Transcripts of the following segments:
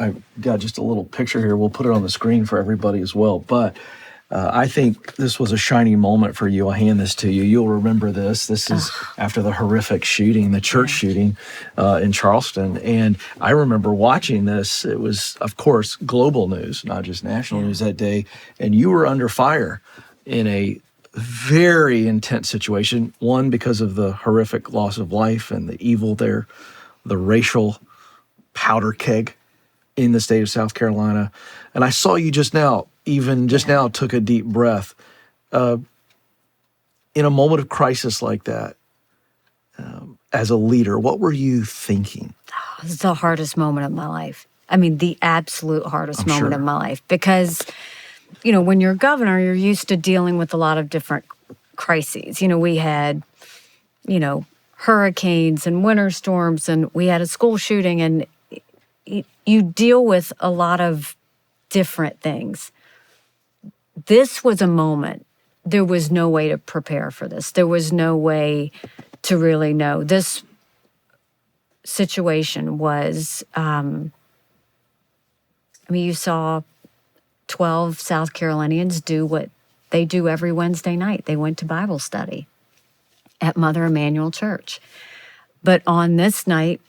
I've got just a little picture here. We'll put it on the screen for everybody as well. But I think this was a shining moment for you. I'll hand this to you. You'll remember this. This is after the horrific shooting, the church shooting in Charleston. And I remember watching this. It was, of course, global news, not just national news that day. And you were under fire in a very intense situation. One, because of the horrific loss of life and the evil there, the racial powder keg in the state of South Carolina. And I saw you just now, now took a deep breath. In a moment of crisis like that, as a leader, what were you thinking? It's the hardest moment of my life. I mean, the absolute hardest moment of my life. Because, when you're governor, you're used to dealing with a lot of different crises. We had, hurricanes and winter storms, and we had a school shooting, and you deal with a lot of different things. This was a moment. There was no way to prepare for this. There was no way to really know. This situation was, you saw 12 South Carolinians do what they do every Wednesday night. They went to Bible study at Mother Emanuel Church. But on this night,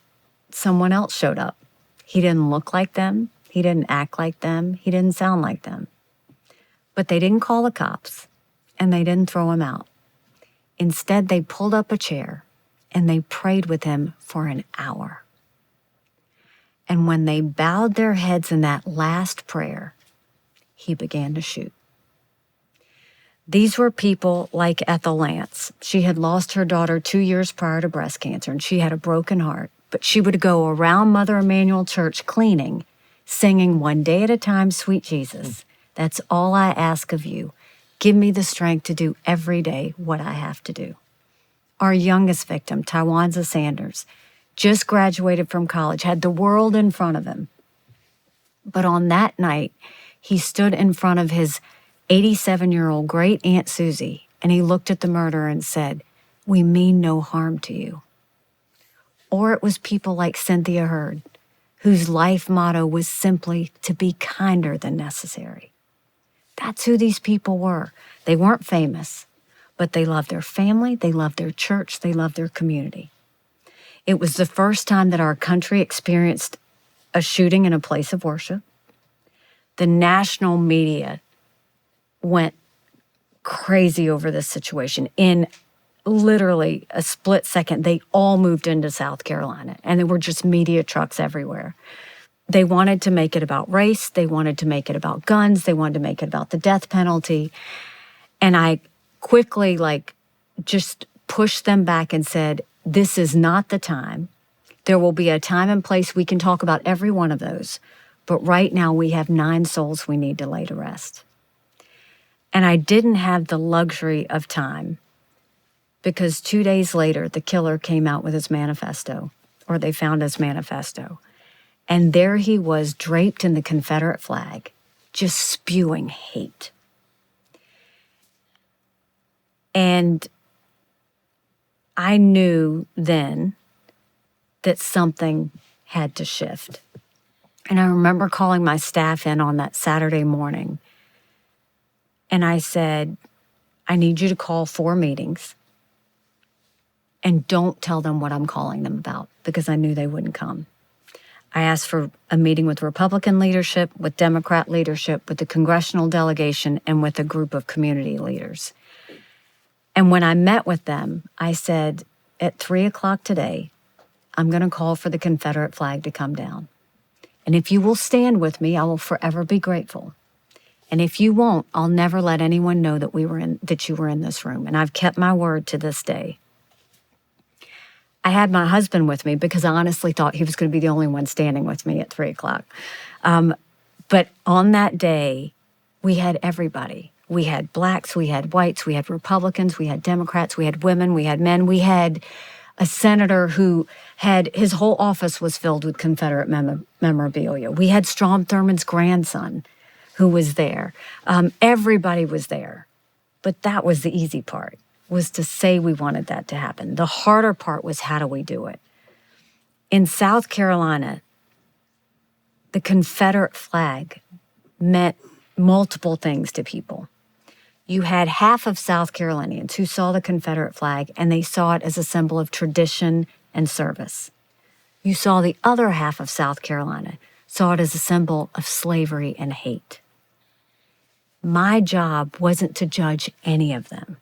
someone else showed up. He didn't look like them. He didn't act like them. He didn't sound like them. But they didn't call the cops, and they didn't throw him out. Instead, they pulled up a chair, and they prayed with him for an hour. And when they bowed their heads in that last prayer, he began to shoot. These were people like Ethel Lance. She had lost her daughter 2 years prior to breast cancer, and she had a broken heart. But she would go around Mother Emanuel Church cleaning, singing "One Day at a Time, Sweet Jesus. That's all I ask of you. Give me the strength to do every day what I have to do." Our youngest victim, Tywanza Sanders, just graduated from college, had the world in front of him. But on that night, he stood in front of his 87-year-old great Aunt Susie, and he looked at the murderer and said, "We mean no harm to you." Or it was people like Cynthia Hurd, whose life motto was simply to be kinder than necessary. That's who these people were. They weren't famous, but they loved their family, they loved their church, they loved their community. It was the first time that our country experienced a shooting in a place of worship. The national media went crazy over this situation. In literally a split second, they all moved into South Carolina, and there were just media trucks everywhere. They wanted to make it about race. They wanted to make it about guns. They wanted to make it about the death penalty. And I quickly, just pushed them back and said, this is not the time. There will be a time and place. We can talk about every one of those. But right now, we have 9 souls we need to lay to rest. And I didn't have the luxury of time, because 2 days later, the killer came out with his manifesto, or they found his manifesto. And there he was, draped in the Confederate flag, just spewing hate. And I knew then that something had to shift. And I remember calling my staff in on that Saturday morning. And I said, I need you to call 4 meetings. And don't tell them what I'm calling them about, because I knew they wouldn't come. I asked for a meeting with Republican leadership, with Democrat leadership, with the congressional delegation, and with a group of community leaders. And when I met with them, I said, at 3 o'clock today, I'm going to call for the Confederate flag to come down. And if you will stand with me, I will forever be grateful. And if you won't, I'll never let anyone know that you were in this room. And I've kept my word to this day. I had my husband with me because I honestly thought he was going to be the only one standing with me at 3 o'clock. But on that day, we had everybody. We had blacks, we had whites, we had Republicans, we had Democrats, we had women, we had men. We had a senator who his whole office was filled with Confederate memorabilia. We had Strom Thurmond's grandson who was there. Everybody was there. But that was the easy part, was to say we wanted that to happen. The harder part was, how do we do it? In South Carolina, the Confederate flag meant multiple things to people. You had half of South Carolinians who saw the Confederate flag and they saw it as a symbol of tradition and service. You saw the other half of South Carolina saw it as a symbol of slavery and hate. My job wasn't to judge any of them.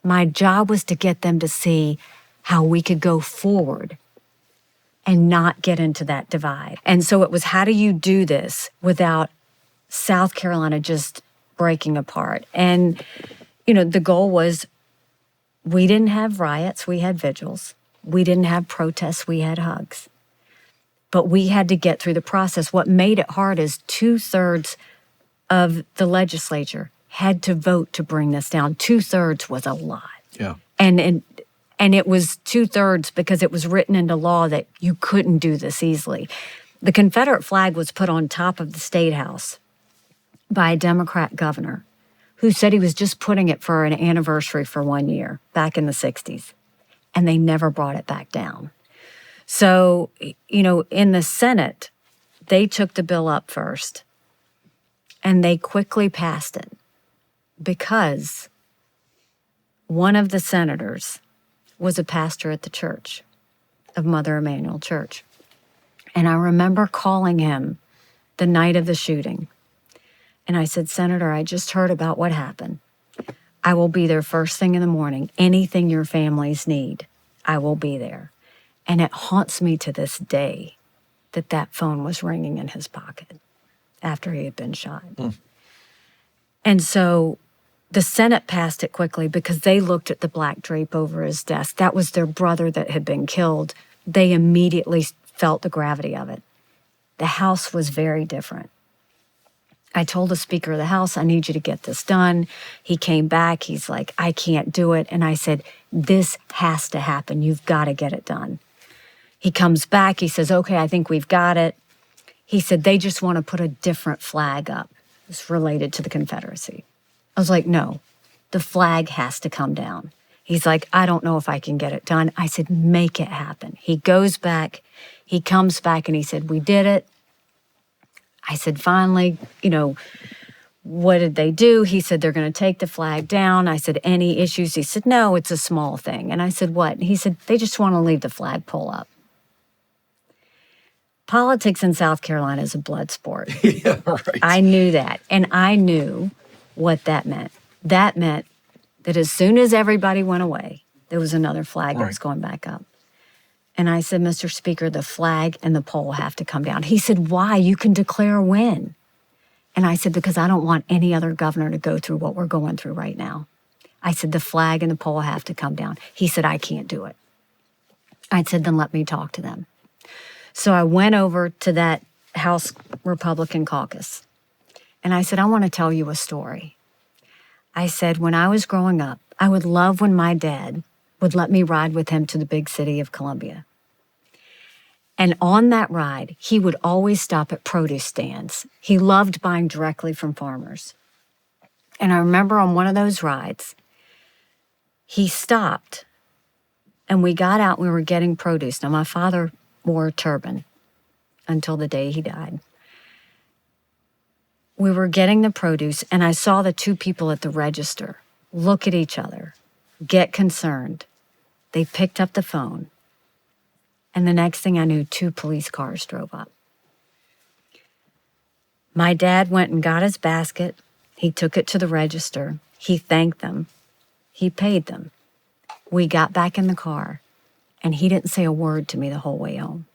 My job was to get them to see how we could go forward and not get into that divide. And so it was, how do you do this without South Carolina just breaking apart? And, the goal was, we didn't have riots, we had vigils. We didn't have protests, we had hugs. But we had to get through the process. What made it hard is 2/3 of the legislature had to vote to bring this down. 2/3 was a lot. Yeah. And it was 2/3 because it was written into law that you couldn't do this easily. The Confederate flag was put on top of the State House by a Democrat governor who said he was just putting it for an anniversary for 1 year back in the 60s. And they never brought it back down. So, in the Senate, they took the bill up first and they quickly passed it because one of the senators was a pastor at the church of Mother Emanuel Church. And I remember calling him the night of the shooting. And I said, Senator, I just heard about what happened. I will be there first thing in the morning. Anything your families need, I will be there. And it haunts me to this day that phone was ringing in his pocket after he had been shot. And so the Senate passed it quickly because they looked at the black drape over his desk. That was their brother that had been killed. They immediately felt the gravity of it. The House was very different. I told the Speaker of the House, I need you to get this done. He came back. He's like, I can't do it. And I said, this has to happen. You've got to get it done. He comes back. He says, okay, I think we've got it. He said, they just want to put a different flag up. It's related to the Confederacy. I was like, no, the flag has to come down. He's like, I don't know if I can get it done. I said, make it happen. He goes back. He comes back and he said, we did it. I said, finally, what did they do? He said, they're going to take the flag down. I said, any issues? He said, no, it's a small thing. And I said, what? He said, they just want to leave the flagpole up. Politics in South Carolina is a blood sport. Yeah, right. I knew that. And I knew what that meant. That meant that as soon as everybody went away, there was another flag that was going back up. And I said, Mr. Speaker, the flag and the pole have to come down. He said, why? You can declare a win. And I said, because I don't want any other governor to go through what we're going through right now. I said, the flag and the pole have to come down. He said, I can't do it. I said, then let me talk to them. So I went over to that House Republican caucus. And I said, I want to tell you a story. I said, when I was growing up, I would love when my dad would let me ride with him to the big city of Columbia. And on that ride, he would always stop at produce stands. He loved buying directly from farmers. And I remember on one of those rides, he stopped and we got out and we were getting produce. Now, my father wore a turban until the day he died. We were getting the produce and I saw the two people at the register look at each other, get concerned. They picked up the phone. And the next thing I knew, 2 police cars drove up. My dad went and got his basket. He took it to the register. He thanked them. He paid them. We got back in the car, and he didn't say a word to me the whole way home.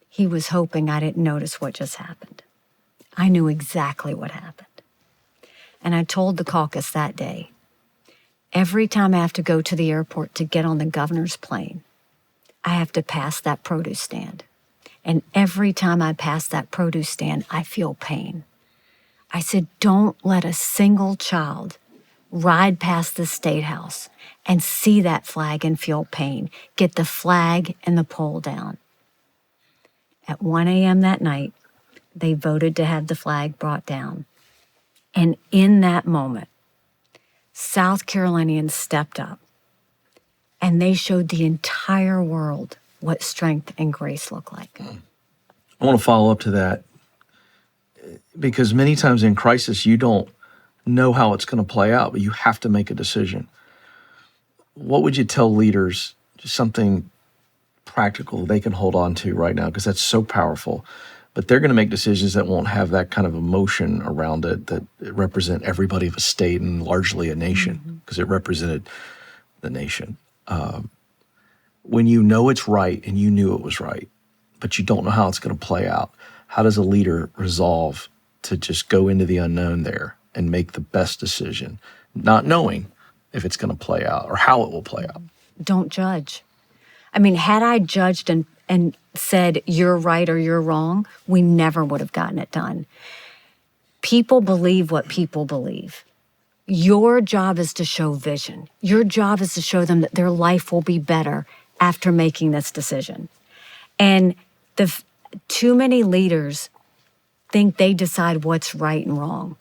He was hoping I didn't notice what just happened. I knew exactly what happened. And I told the caucus that day, every time I have to go to the airport to get on the governor's plane, I have to pass that produce stand. And every time I pass that produce stand, I feel pain. I said, don't let a single child ride past the State House and see that flag and feel pain. Get the flag and the pole down. At 1 a.m. that night, they voted to have the flag brought down. And in that moment, South Carolinians stepped up and they showed the entire world what strength and grace look like. I want to follow up to that. because many times in crisis, you don't know how it's going to play out, but you have to make a decision. What would you tell leaders, just something practical they can hold on to right now? Because that's so powerful. But they're going to make decisions that won't have that kind of emotion around it, that represent everybody of a state and largely a nation, because it represented the nation. When you know it's right and you knew it was right, but you don't know how it's going to play out, how does a leader resolve to just go into the unknown there and make the best decision, not knowing if it's going to play out or how it will play out? Don't judge. I mean, had I judged and said, you're right or you're wrong, we never would have gotten it done. People believe what people believe. Your job is to show vision. Your job is to show them that their life will be better after making this decision. And too many leaders think they decide what's right and wrong.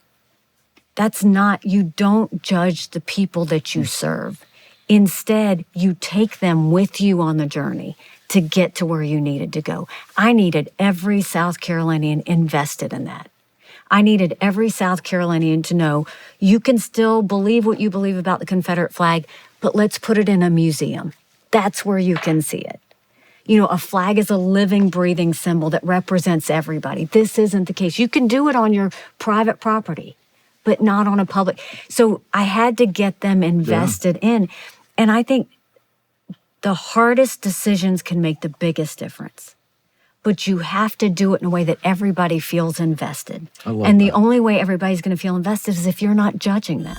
That's not, you don't judge the people that you serve. Instead, you take them with you on the journey to get to where you needed to go. I needed every South Carolinian invested in that. I needed every South Carolinian to know you can still believe what you believe about the Confederate flag, but let's put it in a museum. That's where you can see it. You know, a flag is a living, breathing symbol that represents everybody. This isn't the case. You can do it on your private property, but not on a public. So I had to get them invested in. And I think the hardest decisions can make the biggest difference. But you have to do it in a way that everybody feels invested. And the only way everybody's going to feel invested is if you're not judging them.